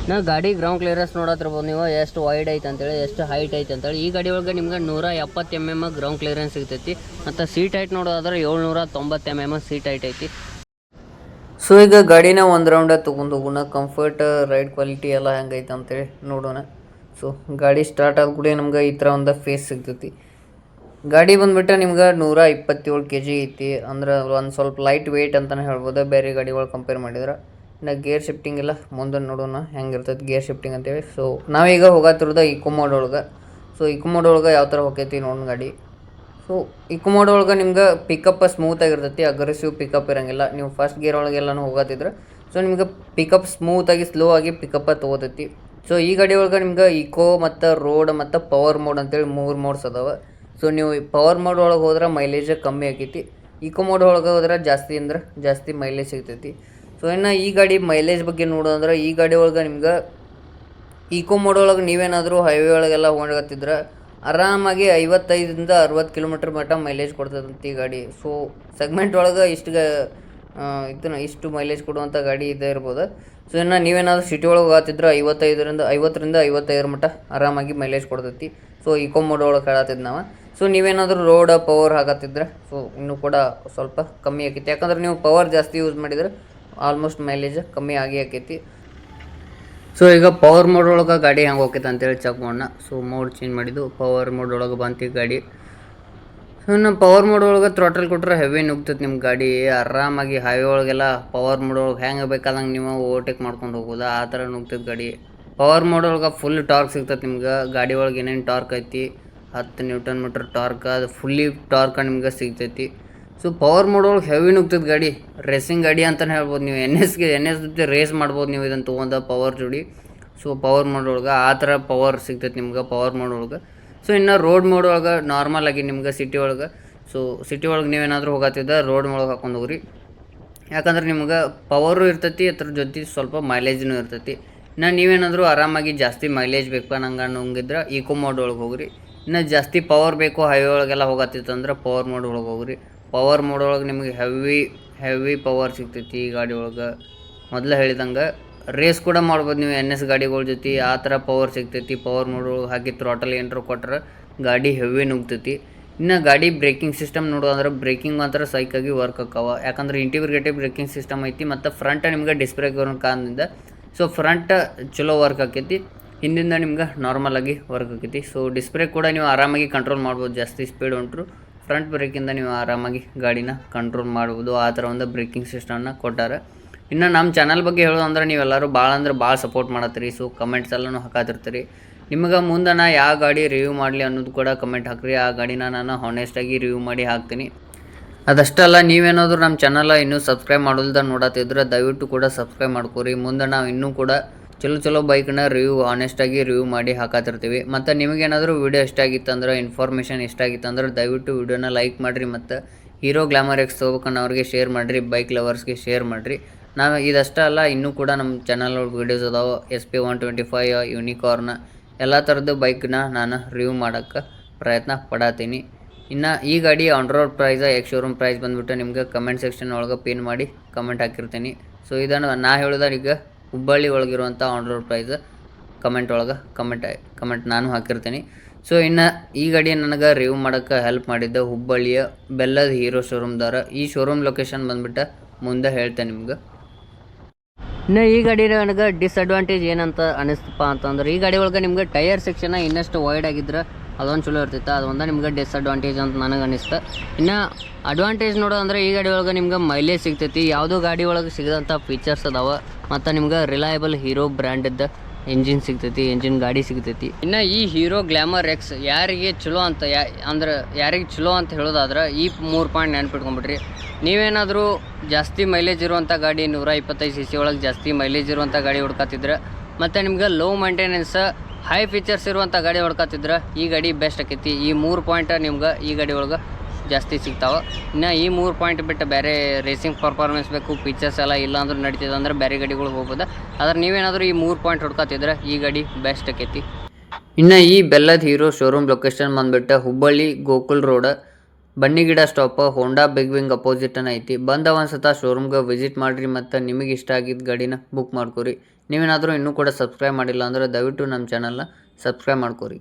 ನಾವು ಗಾಡಿ ಗ್ರೌಂಡ್ ಕ್ಲಿಯರೆನ್ಸ್ ನೋಡತ್ತಿರ್ಬೋದು ನೀವು, ಎಷ್ಟು ವೈಡ್ ಐತೆ ಅಂತೇಳಿ, ಎಷ್ಟು ಹೈಟ್ ಐತೆ ಅಂತೇಳಿ. ಈ ಗಾಡಿ ಒಳಗೆ ನಿಮ್ಗೆ 170 mm ಗ್ರೌಂಡ್ ಕ್ಲಿಯರೆನ್ಸ್ ಸಿಗ್ತೈತಿ. ಮತ್ತು ಸೀಟ್ ಹೈಟ್ ನೋಡೋದಾದ್ರೆ 790 mm ಸೀಟ್ ಹೈಟ್ ಐತಿ. ಸೊ ಈಗ ಗಾಡಿನ ಒಂದು ರೌಂಡ ತೊಗೊಂಡು ಹೋಗೋಣ. ಕಂಫರ್ಟ್, ರೈಡ್ ಕ್ವಾಲಿಟಿ ಎಲ್ಲ ಹೆಂಗೈತೆ ಅಂತೇಳಿ ನೋಡೋಣ. ಸೊ ಗಾಡಿ ಸ್ಟಾರ್ಟ್ ಆದ ಕೂಡ ನಮ್ಗೆ ಈ ಥರ ಒಂದು ಫೇಸ್ ಸಿಗ್ತೈತಿ. ಗಾಡಿ ಬಂದುಬಿಟ್ಟು ನಿಮ್ಗೆ 127 kg ಐತಿ. ಅಂದ್ರೆ ಒಂದು ಸ್ವಲ್ಪ ಲೈಟ್ ವೆಯ್ಟ್ ಅಂತಲೇ ಹೇಳ್ಬೋದು ಬೇರೆ ಗಾಡಿಗಳು ಕಂಪೇರ್ ಮಾಡಿದ್ರೆ. ಇನ್ನು ಗೇರ್ ಶಿಫ್ಟಿಂಗ್ ಎಲ್ಲ ಮುಂದೆ ನೋಡೋಣ ಹೆಂಗಿರ್ತೈತಿ ಗೇರ್ ಶಿಫ್ಟಿಂಗ್ ಅಂತೇಳಿ. ಸೊ ನಾವೀಗ ಹೋಗತ್ತಿರೋದು ಇಕೋ ಮೋಡ್ ಒಳಗೆ. ಸೊ ಇಕೋ ಮೋಡ್ ಒಳಗೆ ಯಾವ ಥರ ಹೋಗೈತಿ ನೋಡೋಣ ಗಾಡಿ. ಸೊ ಇಕೋ ಮೋಡ್ ಒಳಗೆ ನಿಮ್ಗೆ ಪಿಕಪ್ ಸ್ಮೂತಾಗಿರ್ತೈತಿ, ಅಗ್ರೆಸಿವ್ ಪಿಕಪ್ ಇರೋಂಗಿಲ್ಲ. ನೀವು ಫಸ್ಟ್ ಗೇರ್ ಒಳಗೆಲ್ಲನೂ ಹೋಗತ್ತಿದ್ರೆ ಸೊ ನಿಮ್ಗೆ ಪಿಕಪ್ ಸ್ಮೂತಾಗಿ ಸ್ಲೋ ಆಗಿ ಪಿಕಪ್ಪ ತೊಗೋತೈತಿ. ಸೊ ಈ ಗಾಡಿ ಒಳಗೆ ನಿಮ್ಗೆ ಇಕೋ ಮತ್ತು ರೋಡ್ ಮತ್ತು ಪವರ್ ಮೋಡ್ ಅಂತೇಳಿ 3 ಮೋಡ್ಸ್ ಅದಾವೆ. ಸೊ ನೀವು ಪವರ್ ಮೋಡ್ ಒಳಗೆ ಹೋದ್ರೆ ಮೈಲೇಜ್ ಕಮ್ಮಿ ಆಕೈತಿ. ಇಕೋ ಮೋಡ್ ಒಳಗೆ ಹೋದ್ರೆ ಜಾಸ್ತಿ ಮೈಲೇಜ್ ಸಿಗ್ತೈತಿ. ಸೊ ಇನ್ನು ಈ ಗಾಡಿ ಮೈಲೇಜ್ ಬಗ್ಗೆ ನೋಡೋದಂದ್ರೆ ಈ ಗಾಡಿ ಒಳಗೆ ನಿಮ್ಗೆ ಇಕೋ ಮೋಡ್ ಒಳಗೆ ನೀವೇನಾದರೂ ಹೈವೇ ಒಳಗೆಲ್ಲ ಹೋಗತ್ತಿದ್ರೆ ಆರಾಮಾಗಿ 55ರಿಂದ 60 km ಮಟ್ಟ ಮೈಲೇಜ್ ಕೊಡ್ತದಂತೆ ಈ ಗಾಡಿ. ಸೊ ಸೆಗ್ಮೆಂಟ್ ಒಳಗೆ ಇಷ್ಟು ಮೈಲೇಜ್ ಕೊಡುವಂಥ ಗಾಡಿ ಇದೇ ಇರ್ಬೋದು. ಸೊ ಇನ್ನು ನೀವೇನಾದರೂ ಸಿಟಿ ಒಳಗೆ ಹೋಗತ್ತಿದ್ರೆ 50ರಿಂದ 55 ಮಟ್ಟ ಆರಾಮಾಗಿ ಮೈಲೇಜ್ ಕೊಡ್ತೈತಿ. ಸೊ ಇಕೋ ಮೋಡ್ ಒಳಗೆ ಹೇಳತ್ತಿದ್ದು ನಾವು. ಸೊ ನೀವೇನಾದರೂ ರೋಡ್ ಪವರ್ ಹಾಕತ್ತಿದ್ರೆ ಸೊ ಇನ್ನೂ ಕೂಡ ಸ್ವಲ್ಪ ಕಮ್ಮಿ ಆಕೈತಿ. ಯಾಕಂದ್ರೆ ನೀವು ಪವರ್ ಜಾಸ್ತಿ ಯೂಸ್ ಮಾಡಿದರೆ ಆಲ್ಮೋಸ್ಟ್ ಮೈಲೇಜ್ ಕಮ್ಮಿ ಆಕೈತಿ. ಸೊ ಈಗ ಪವರ್ ಮೋಡ್ ಒಳಗೆ ಗಾಡಿ ಹೆಂಗೆ ಹೋಗ್ತೈತೆ ಅಂತೇಳಿ ಚೆಕ್ ಮಾಡೋಣ. ಸೊ ಮೋಡ್ ಚೇಂಜ್ ಮಾಡಿದ್ದು ಪವರ್ ಮೋಡ್ ಒಳಗೆ ಬಂತು ಗಾಡಿ. ಸೊ ಇನ್ನು ಪವರ್ ಮೋಡ್ ಒಳಗೆ ಥ್ರಾಟಲ್ ಕೊಟ್ಟರೆ ಹೆವಿ ನುಗ್ತೈತೆ ನಿಮ್ಮ ಗಾಡಿ. ಆರಾಮಾಗಿ ಹೈವೇ ಒಳಗೆಲ್ಲ ಪವರ್ ಮೋಡ್ ಒಳಗೆ ಹೆಂಗೆ ಬೇಕಾದಂಗೆ ನೀವು ಓವರ್ಟೇಕ್ ಮಾಡ್ಕೊಂಡು ಹೋಗೋದು ಆ ಥರ ನುಗ್ತೈತೆ ಗಾಡಿ. ಪವರ್ ಮೋಡ್ ಒಳಗೆ ಫುಲ್ ಟಾರ್ಕ್ ಸಿಗ್ತೈತೆ ನಿಮ್ಗೆ. ಗಾಡಿ ಒಳಗೆ ಏನೇನು ಟಾರ್ಕ್ ಐತಿ 10 ನ್ಯೂಟನ್ ಮೀಟರ್ ಟಾರ್ಕ್, ಅದು ಫುಲ್ಲಿ ಟಾರ್ಕ್ ನಿಮ್ಗೆ ಸಿಗ್ತೈತಿ. ಸೊ ಪವರ್ ಮೋಡ್ ಒಳಗೆ ಹೆವಿ ನುಗ್ತೈತೆ ಗಾಡಿ. ರೇಸಿಂಗ್ ಗಾಡಿ ಅಂತಲೇ ಹೇಳ್ಬೋದು ನೀವು. ಎನ್ ಎಸ್ ಜೊತೆ ರೇಸ್ ಮಾಡ್ಬೋದು ನೀವು ಇದನ್ನು ತೊಗೊಂಡು ಪವರ್ ಜೋಡಿ. ಸೊ ಪವರ್ ಮೋಡ್ ಒಳಗೆ ಆ ಥರ ಪವರ್ ಸಿಗ್ತೈತೆ ನಿಮ್ಗೆ ಪವರ್ ಮೋಡ್ ಒಳಗೆ. ಸೊ ಇನ್ನು ರೋಡ್ ಮೋಡ್ ಒಳಗೆ ನಾರ್ಮಲ್ ಆಗಿ ನಿಮ್ಗೆ ಸಿಟಿ ಒಳಗೆ, ಸೊ ಸಿಟಿ ಒಳಗೆ ನೀವೇನಾದರೂ ಹೋಗತ್ತಿದ್ದ ರೋಡ್ ಒಳಗೆ ಹಾಕೊಂಡು ಹೋಗ್ರಿ. ಯಾಕಂದ್ರೆ ನಿಮ್ಗೆ ಪವರು ಇರ್ತೈತಿ, ಅದ್ರ ಜೊತೆ ಸ್ವಲ್ಪ ಮೈಲೇಜ್ನೂ ಇರ್ತೈತಿ. ಇನ್ನು ನೀವೇನಾದರೂ ಆರಾಮಾಗಿ ಜಾಸ್ತಿ ಮೈಲೇಜ್ ಬೇಕು ನಂಗೆ ನುಂಗಿದ್ರೆ ಈಕೋ ಮೋಡ್ ಒಳಗೆ ಹೋಗ್ರಿ. ಇನ್ನು ಜಾಸ್ತಿ ಪವರ್ ಬೇಕು ಹೈವೇ ಒಳಗೆಲ್ಲ ಹೋಗತ್ತಿತ್ತಂದ್ರೆ ಪವರ್ ಮೋಡ್ ಒಳಗೆ ಹೋಗ್ರಿ. ಪವರ್ ಮೋಡ್ ಒಳಗೆ ನಿಮಗೆ ಹೆವಿ ಪವರ್ ಸಿಗ್ತೈತಿ ಈ ಗಾಡಿ ಒಳಗೆ. ಮೊದಲು ಹೇಳಿದಂಗೆ ರೇಸ್ ಕೂಡ ಮಾಡ್ಬೋದು ನೀವು ಎನ್ ಎಸ್ ಗಾಡಿಗಳ ಜೊತೆ. ಆ ಥರ ಪವರ್ ಸಿಗ್ತೈತಿ. ಪವರ್ ಮೋಡ್ ಒಳಗೆ ಹಾಕಿ ಥ್ರಾಟಲ್ ಏನಾರು ಕೊಟ್ರೆ ಗಾಡಿ ಹೆವಿ ನುಗ್ತೈತಿ. ಇನ್ನು ಗಾಡಿ ಬ್ರೇಕಿಂಗ್ ಸಿಸ್ಟಮ್ ನೋಡೋದಂದ್ರೆ ಬ್ರೇಕಿಂಗ್ ಮಾತ್ರ ಸೈಕಾಗಿ ವರ್ಕ್ ಆಕಾವ. ಯಾಕಂದ್ರೆ ಇಂಟಿಗ್ರೇಟೆಡ್ ಬ್ರೇಕಿಂಗ್ ಸಿಸ್ಟಮ್ ಐತಿ. ಮತ್ತು ಫ್ರಂಟ್ ನಿಮ್ಗೆ ಡಿಸ್ಪ್ಲೇ ಕಾರಣದಿಂದ ಸೊ ಫ್ರಂಟ್ ಚಲೋ ವರ್ಕ್ ಆಕೈತಿ, ಹಿಂದಿಂದ ನಿಮ್ಗೆ ನಾರ್ಮಲಾಗಿ ವರ್ಕ್ ಆಕೈತಿ. ಸೊ ಡಿಸ್ಪ್ಲೇ ಕೂಡ ನೀವು ಆರಾಮಾಗಿ ಕಂಟ್ರೋಲ್ ಮಾಡ್ಬೋದು. ಜಾಸ್ತಿ ಸ್ಪೀಡ್ ಹೊಂಟ್ರು ಫ್ರಂಟ್ ಬ್ರೇಕಿಂದ ನೀವು ಆರಾಮಾಗಿ ಗಾಡಿನ ಕಂಟ್ರೋಲ್ ಮಾಡ್ಬೋದು. ಆ ಥರ ಒಂದು ಬ್ರೇಕಿಂಗ್ ಸಿಸ್ಟಮ್ನ ಕೊಟ್ಟಾರೆ. ಇನ್ನು ನಮ್ಮ ಚಾನಲ್ ಬಗ್ಗೆ ಹೇಳೋದಂದ್ರೆ ನೀವೆಲ್ಲರೂ ಭಾಳ ಸಪೋರ್ಟ್ ಮಾಡತ್ತೀರಿ. ಸೊ ಕಮೆಂಟ್ಸ್ ಎಲ್ಲನೂ ಹಾಕಾತಿರ್ತೀರಿ. ನಿಮಗೆ ಮುಂದೆ ನಾ ಯಾವ ಗಾಡಿ ರಿವ್ಯೂ ಮಾಡಲಿ ಅನ್ನೋದು ಕೂಡ ಕಮೆಂಟ್ ಹಾಕ್ರಿ. ಆ ಗಾಡಿನ ನಾನು ಹಾನೆಸ್ಟಾಗಿ ರಿವ್ಯೂ ಮಾಡಿ ಹಾಕ್ತೀನಿ. ಅದಷ್ಟಲ್ಲ, ನೀವೇನಾದರೂ ನಮ್ಮ ಚಾನಲ್ ಇನ್ನೂ ಸಬ್ಸ್ಕ್ರೈಬ್ ಮಾಡೋಲ್ದ ನೋಡತ್ತಿದ್ರೆ ದಯವಿಟ್ಟು ಕೂಡ ಸಬ್ಸ್ಕ್ರೈಬ್ ಮಾಡ್ಕೊರಿ. ಮುಂದೆ ನಾವು ಇನ್ನೂ ಕೂಡ ಚಲೋ ಬೈಕ್ನ ಆನೆಸ್ಟಾಗಿ ರಿವ್ಯೂ ಮಾಡಿ ಹಾಕತ್ತಿರ್ತೀವಿ. ಮತ್ತು ನಿಮಗೇನಾದರೂ ವೀಡಿಯೋ ಇಷ್ಟ ಆಗಿತ್ತಂದ್ರೆ, ಇನ್ಫಾರ್ಮೇಷನ್ ಇಷ್ಟ ಆಗಿತ್ತಂದ್ರೆ ದಯವಿಟ್ಟು ವೀಡಿಯೋನ ಲೈಕ್ ಮಾಡಿರಿ. ಮತ್ತು ಹೀರೋ ಗ್ಲಾಮರ್ ಎಕ್ಸ್ ತೊಗೋಬೇಕನ್ನೋರಿಗೆ ಶೇರ್ ಮಾಡಿರಿ, ಬೈಕ್ ಲವರ್ಸ್ಗೆ ಶೇರ್ ಮಾಡಿರಿ. ನಾವು ಇದಷ್ಟೇ ಅಲ್ಲ, ಇನ್ನೂ ಕೂಡ ನಮ್ಮ ಚಾನಲ್ ವೀಡಿಯೋಸ್ ಅದಾವೆ. SP 125 ಯೂನಿಕಾರ್ನ್ ಎಲ್ಲ ಥರದ್ದು ಬೈಕ್ನ ನಾನು ರಿವ್ಯೂ ಮಾಡೋಕ್ಕೆ ಪ್ರಯತ್ನ ಪಡತ್ತೀನಿ. ಇನ್ನು ಈ ಗಾಡಿ on road price ex showroom price ಬಂದುಬಿಟ್ಟು ನಿಮ್ಗೆ ಕಮೆಂಟ್ ಸೆಕ್ಷನ್ ಒಳಗೆ ಪಿನ್ ಮಾಡಿ ಕಮೆಂಟ್ ಹಾಕಿರ್ತೀನಿ. ಸೊ ಇದನ್ನು ನಾ ಹೇಳಿದ್ರೆ ಈಗ ಹುಬ್ಬಳ್ಳಿ ಒಳಗಿರುವಂಥ ಆನ್ ರೋಡ್ ಪ್ರೈಸ್ ಕಮೆಂಟ್ ಒಳಗೆ ಕಮೆಂಟ್ ನಾನು ಹಾಕಿರ್ತೀನಿ. ಸೊ ಇನ್ನು ಈ ಗಾಡಿ ನನಗೆ ರಿವ್ಯೂ ಮಾಡೋಕ್ಕೆ ಹೆಲ್ಪ್ ಮಾಡಿದ್ದೆ ಹುಬ್ಬಳ್ಳಿಯ ಬೆಲ್ಲದ ಹೀರೋ ಶೋರೂಮ್ದವ್ರು. ಈ ಶೋರೂಮ್ ಲೊಕೇಶನ್ ಬಂದುಬಿಟ್ಟು ಮುಂದೆ ಹೇಳ್ತೇನೆ ನಿಮ್ಗೆ. ಇನ್ನು ಈ ಗಾಡಿ ನನಗೆ ಡಿಸ್ಅಡ್ವಾಂಟೇಜ್ ಏನಂತ ಅನಿಸ್ತಪ್ಪ ಅಂತಂದ್ರೆ, ಈ ಗಾಡಿ ಒಳಗೆ ನಿಮ್ಗೆ ಟೈರ್ ಸೆಕ್ಷನ್ ಇನ್ನಷ್ಟು ವೈಡ್ ಆಗಿದ್ರೆ ಅದೊಂದು ಚಲೋ ಇರ್ತೈತೆ. ಅದೊಂದು ನಿಮ್ಗೆ ಡಿಸ್ಅಡ್ವಾಂಟೇಜ್ ಅಂತ ನನಗೆ ಅನಿಸ್ತು. ಇನ್ನು ಅಡ್ವಾಂಟೇಜ್ ನೋಡೋದಂದ್ರೆ ಈ ಗಾಡಿ ಒಳಗೆ ನಿಮ್ಗೆ ಮೈಲೇಜ್ ಸಿಗ್ತೈತಿ. ಯಾವುದೋ ಗಾಡಿ ಒಳಗೆ ಸಿಗೋಂಥ ಫೀಚರ್ಸ್ ಅದಾವೆ. ಮತ್ತು ನಿಮ್ಗೆ ರಿಲಯಬಲ್ ಹೀರೋ ಬ್ರ್ಯಾಂಡಿದ್ದ ಎಂಜಿನ್ ಸಿಗ್ತೈತಿ, ಎಂಜಿನ್ ಗಾಡಿ ಸಿಗ್ತೈತಿ. ಇನ್ನು ಈ ಹೀರೋ ಗ್ಲಾಮರ್ ಎಕ್ಸ್ ಯಾರಿಗೆ ಚಲೋ ಅಂತ ಯಾರಿಗೆ ಚಲೋ ಅಂತ ಹೇಳೋದಾದ್ರೆ ಈ 3 ಪಾಯಿಂಟ್ ನೆನ್ಪಿಟ್ಕೊಂಡ್ಬಿಡ್ರಿ. ನೀವೇನಾದರೂ ಜಾಸ್ತಿ ಮೈಲೇಜ್ ಇರುವಂಥ ಗಾಡಿ 125 cc ಒಳಗೆ ಜಾಸ್ತಿ ಮೈಲೇಜ್ ಇರುವಂಥ ಗಾಡಿ ಹುಡ್ಕತ್ತಿದ್ರೆ, ಮತ್ತು ನಿಮ್ಗೆ ಲೋ ಮೇಂಟೆನೆನ್ಸ್ ಹೈ ಫೀಚರ್ಸ್ ಇರುವಂಥ ಗಾಡಿ ಹೊಡ್ಕತ್ತಿದ್ರೆ ಈ ಗಾಡಿ ಬೆಸ್ಟ್ ಆಕೈತಿ. ಈ 3 ಪಾಯಿಂಟ್ ನಿಮ್ಗೆ ಈ ಗಾಡಿ ಒಳಗೆ ಜಾಸ್ತಿ ಸಿಗ್ತಾವೆ. ಇನ್ನು ಈ 3 ಪಾಯಿಂಟ್ ಬಿಟ್ಟು ಬೇರೆ ರೇಸಿಂಗ್ ಪರ್ಫಾರ್ಮೆನ್ಸ್ ಬೇಕು, ಫೀಚರ್ಸ್ ಎಲ್ಲ ಇಲ್ಲ ಅಂದ್ರೆ ನಡೀತಿದೆ ಅಂದ್ರೆ ಬೇರೆ ಗಾಡಿಗಳು ಹೋಗ್ಬೋದು. ಆದ್ರೆ ನೀವೇನಾದರೂ ಈ 3 ಪಾಯಿಂಟ್ ಹುಡ್ಕತ್ತಿದ್ರೆ ಈ ಗಾಡಿ ಬೆಸ್ಟ್ ಆಕೈತಿ. ಇನ್ನು ಈ ಬೆಲ್ಲದ ಹೀರೋ ಶೋರೂಮ್ ಲೊಕೇಶನ್ ಬಂದುಬಿಟ್ಟು ಹುಬ್ಬಳ್ಳಿ ಗೋಕುಲ್ ರೋಡ್ ಬನ್ನಿಗಿಡ ಸ್ಟಾಪ್ ಹೋಂಡಾ ಬಿಗ್ ವಿಂಗ್ ಅಪೋಸಿಟನ ಐತಿ. ಬಂದ ಒಂದ್ಸತ ಶೋರೂಮ್ಗೆ ವಿಸಿಟ್ ಮಾಡಿರಿ. ಮತ್ತು ನಿಮಗೆ ಇಷ್ಟ ಆಗಿದ್ದ ಗಾಡಿನ ಬುಕ್ ಮಾಡ್ಕೊರಿ. ನೀವೇನಾದರೂ ಇನ್ನೂ ಕೂಡ ಸಬ್ಸ್ಕ್ರೈಬ್ ಮಾಡಿಲ್ಲ ಅಂದರೆ ದಯವಿಟ್ಟು ನಮ್ಮ ಚಾನಲ್ನ ಸಬ್ಸ್ಕ್ರೈಬ್ ಮಾಡ್ಕೊರಿ.